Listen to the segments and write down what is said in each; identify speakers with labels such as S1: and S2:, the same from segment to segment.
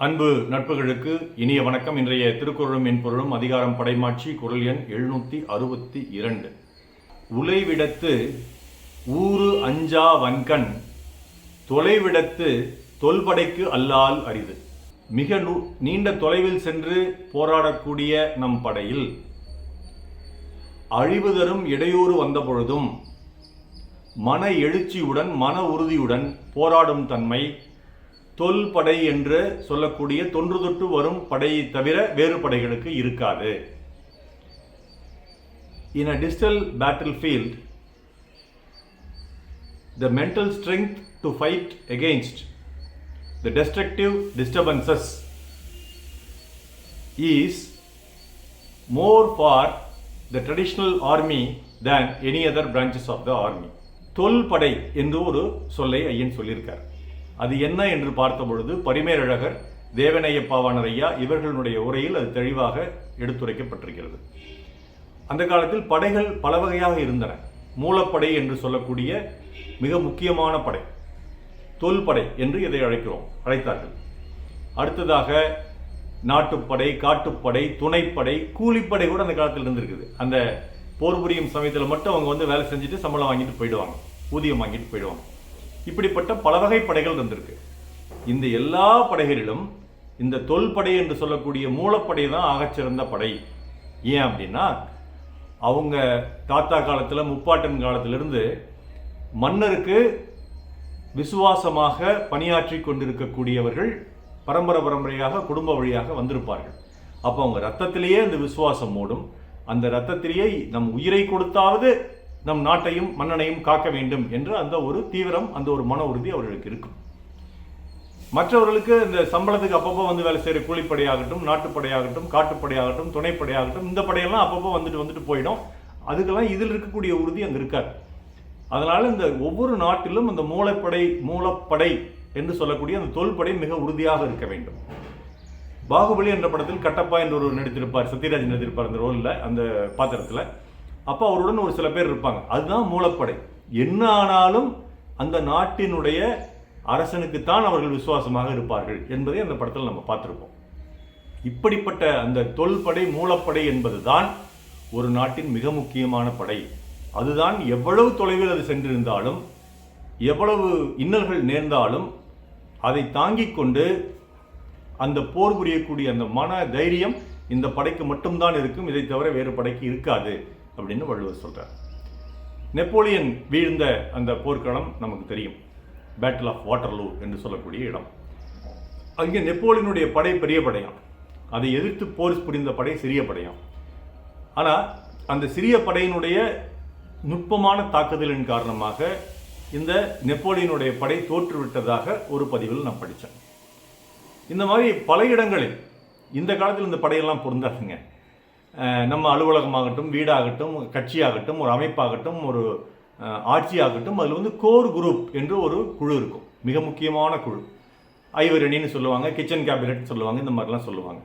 S1: அன்பு நட்புகளுக்கு இனிய வணக்கம். இன்றைய திருக்குறளும் மென்பொருளும் அதிகாரம் படைமாட்சி குறள் எண் 762. உலைவிடத்து ஊறு அஞ்சா வன்கண் தொலைவிடத்து தொல்படைக்கு அல்லால் அரிது. மிக நீண்ட தொலைவில் சென்று போராடக்கூடிய நம் படையில் அழிவு தரும் இடையூறு வந்த பொழுதும் மன எழுச்சியுடன் மன உறுதியுடன் போராடும் தன்மை தொல்படை என்று சொல்லக்கூடிய தொன்று தொட்டு வரும் படையை தவிர வேறு படைகளுக்கு இருக்காது. In a distal battlefield, the mental strength to fight against the destructive disturbances is more for the traditional army than any other branches of the army. தொல்படை என்று ஒரு சொல்லை ஐயன் சொல்லியிருக்கார். அது என்ன என்று பார்த்த பொழுது பரிமேலழகர், தேவனையப்பாவாணர் ஐயா இவர்களுடைய உரையில் அது தெளிவாக எடுத்துரைக்கப்பட்டிருக்கிறது. அந்த காலத்தில் படைகள் பல வகையாக இருந்தன. மூலப்படை என்று சொல்லக்கூடிய மிக முக்கியமான படை தொல்படை என்று இதை அழைத்தார்கள். அடுத்ததாக நாட்டுப்படை, காட்டுப்படை, துணைப்படை, கூலிப்படை கூட அந்த காலத்தில் இருந்திருக்குது. அந்த போர் புரியும் சமயத்தில் மட்டும் அவங்க வேலை செஞ்சுட்டு சம்பளம் வாங்கிட்டு போயிடுவாங்க, ஊதியம் வாங்கிட்டு போயிடுவாங்க. இப்படிப்பட்ட பல வகை படைகள் இருந்திருக்கு. இந்த எல்லா படைகளிலும் இந்த தொல்படை என்று சொல்லக்கூடிய மூலப்படை தான் ஆகச்சிறந்த படை. ஏன் அப்படின்னா, அவங்க தாத்தா காலத்தில் முப்பாட்டன் காலத்திலிருந்து மன்னருக்கு விசுவாசமாக பணியாற்றி கொண்டிருக்கக்கூடியவர்கள் பரம்பரையாக குடும்ப வழியாக வந்திருப்பார்கள். அப்போ அவங்க ரத்தத்திலேயே அந்த விசுவாசம் ஓடும். அந்த ரத்தத்திலேயே நம் உயிரை கொடுத்தாவது நம் நாட்டையும் மன்னனையும் காக்க வேண்டும் என்று அந்த ஒரு தீவிரம், அந்த ஒரு மன உறுதி அவர்களுக்கு இருக்கும். மற்றவர்களுக்கு இந்த சம்பளத்துக்கு அப்பப்போ வேலை செய்கிற கூலிப்படையாகட்டும், நாட்டுப்படையாகட்டும், காட்டுப்படையாகட்டும், துணைப்படையாகட்டும், இந்த படையெல்லாம் அப்பப்போ வந்துட்டு போயிடும். அதுக்கெல்லாம் இதில் இருக்கக்கூடிய உறுதி அங்கே இருக்காது. அதனால இந்த ஒவ்வொரு நாட்டிலும் அந்த மூலப்படை என்று சொல்லக்கூடிய அந்த தொல்படை மிக உறுதியாக இருக்க வேண்டும். பாகுபலி என்ற படத்தில் கட்டப்பா என்று ஒரு நடித்திருப்பார், சத்யராஜ் நடித்திருப்பார் அந்த ரோலில், அந்த பாத்திரத்தில். அப்போ அவருடன் ஒரு சில பேர் இருப்பாங்க. அதுதான் மூலப்படை. என்ன ஆனாலும் அந்த நாட்டினுடைய அரசனுக்குத்தான் அவர்கள் விசுவாசமாக இருப்பார்கள் என்பதை அந்த படத்தில் நம்ம பார்த்துருப்போம். இப்படிப்பட்ட அந்த தொல்படை, மூலப்படை என்பதுதான் ஒரு நாட்டின் மிக முக்கியமான படை. அதுதான் எவ்வளவு தொலைவில் அது சென்றிருந்தாலும், எவ்வளவு இன்னல்கள் நேர்ந்தாலும் அதை தாங்கிக் கொண்டு அந்த போர் புரியக்கூடிய அந்த மன தைரியம் இந்த படைக்கு மட்டும்தான் இருக்கும். இதை தவிர வேறு படைக்கு இருக்காது அப்படின்னு வள்ளுவர் சொல்றார். நெப்போலியன் வீழ்ந்த அந்த போர்க்களம் நமக்கு தெரியும், பேட்டில் ஆஃப் வாட்டர்லூ என்று சொல்லக்கூடிய இடம். அங்கே நெப்போலியனுடைய படை பெரிய படையாம், அதை எதிர்த்து போர் புரிந்த படை சிறிய படையாம். ஆனால் அந்த சிறிய படையினுடைய நுட்பமான தாக்குதலின் காரணமாக இந்த நெப்போலியனுடைய படை தோற்றுவிட்டதாக ஒரு பதிவில் நான் படித்தேன். இந்த மாதிரி பல இடங்களில் இந்த காலத்தில் இந்த படையெல்லாம் பொருந்தாதுங்க. நம்ம அலுவலகமாகட்டும், வீடாகட்டும், கட்சியாகட்டும், ஒரு அமைப்பாகட்டும், ஒரு ஆட்சியாகட்டும், அதில் கோர் குரூப் என்று ஒரு குழு இருக்கும், மிக முக்கியமான குழு. ஐவரணின்னு சொல்லுவாங்க, கிச்சன் கேபினட் சொல்லுவாங்க, இந்த மாதிரிலாம் சொல்லுவாங்க.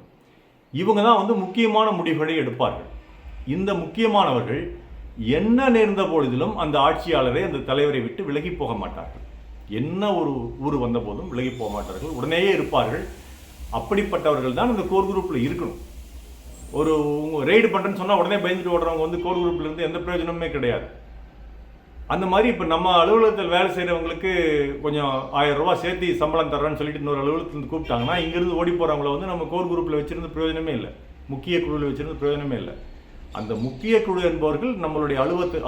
S1: இவங்க தான் முக்கியமான முடிவுகளை எடுப்பார்கள். இந்த முக்கியமானவர்கள் என்ன நேர்ந்த பொழுதிலும் அந்த ஆட்சியாளரை, அந்த தலைவரை விட்டு விலகி போக மாட்டார்கள். என்ன ஒரு ஊர் வந்த போதும் விலகி போக மாட்டார்கள், உடனேயே இருப்பார்கள். அப்படிப்பட்டவர்கள் தான் இந்த கோர் குரூப்பில் இருக்கணும். ஒரு ரெய்டு பண்ணுறேன்னு சொன்னால் உடனே பயந்துட்டு ஓடுறவங்க கோர் குரூப்ல இருந்து எந்த பிரயோஜனமே கிடையாது. அந்த மாதிரி இப்போ நம்ம அலுவலகத்தில் வேலை செய்கிறவங்களுக்கு கொஞ்சம் 1000 ரூபா சேர்த்து சம்பளம் தர்றேன்னு சொல்லிட்டு இன்னொரு அலுவலகத்துலேருந்து கூப்பிட்டாங்கன்னா, இங்கேருந்து ஓடி போகிறவங்கள நம்ம கோர் குரூப்பில் வச்சிருந்து பிரயோஜனமே இல்லை, முக்கிய குழுவில் வச்சிருந்து பிரயோஜனமே இல்லை. அந்த முக்கிய குழு என்பவர்கள் நம்மளுடைய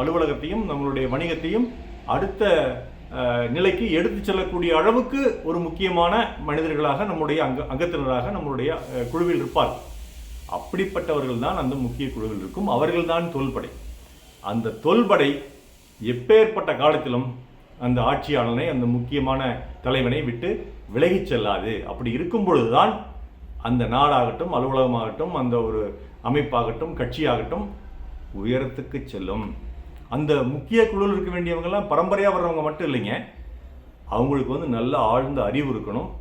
S1: அலுவலகத்தையும் நம்மளுடைய வணிகத்தையும் அடுத்த நிலைக்கு எடுத்து செல்லக்கூடிய அளவுக்கு ஒரு முக்கியமான மனிதர்களாக நம்முடைய அங்கத்தினராக நம்மளுடைய குழுவில் இருப்பார்கள். அப்படிப்பட்டவர்கள் தான் அந்த முக்கிய குழுவில் இருக்கும். அவர்கள் தான் தொல்படை. அந்த தொல்படை எப்பேற்பட்ட காலத்திலும் அந்த ஆட்சியாளனை, அந்த முக்கியமான தலைவனை விட்டு விலகி செல்லாது. அப்படி இருக்கும் பொழுதுதான் அந்த நாடாகட்டும், அலுவலகமாகட்டும், அந்த ஒரு அமைப்பாகட்டும், கட்சியாகட்டும் உயரத்துக்கு செல்லும். அந்த முக்கிய குழுவில் இருக்க வேண்டியவங்கெல்லாம் பரம்பரையாக வர்றவங்க மட்டும் இல்லைங்க, அவங்களுக்கு நல்ல ஆழ்ந்த அறிவு இருக்கணும்,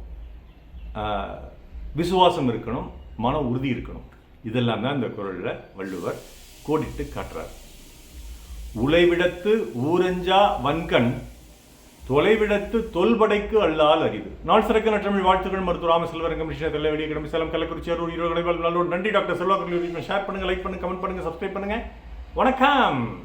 S1: விசுவாசம் இருக்கணும், மன உறுதி இருக்கணும். இதெல்லாம் தான் இந்த குறளில் வள்ளுவர் கோடிட்டு காட்டுறார். உலைவிடத்து ஊரஞ்சா வன்கண் தொலைவிடத்து தொல்படைக்கு அல்லால் அரிது. நாள் சிறக்க நற்றமிழ் வாழ்த்துக்கள். மருத்துவ ராமசெல்வரங்கம் கிருஷ்ண வெளியே கிளம்பி சேலம் கள்ளக்குறிச்சி அரூர் ஈரோடு நல்லூர். நன்றி டாக்டர் செல்வா. ஷேர் பண்ணுங்க, லைக் பண்ணுங்க, கமெண்ட் பண்ணுங்க, சப்ஸ்கிரைப் பண்ணுங்க. வணக்கம்.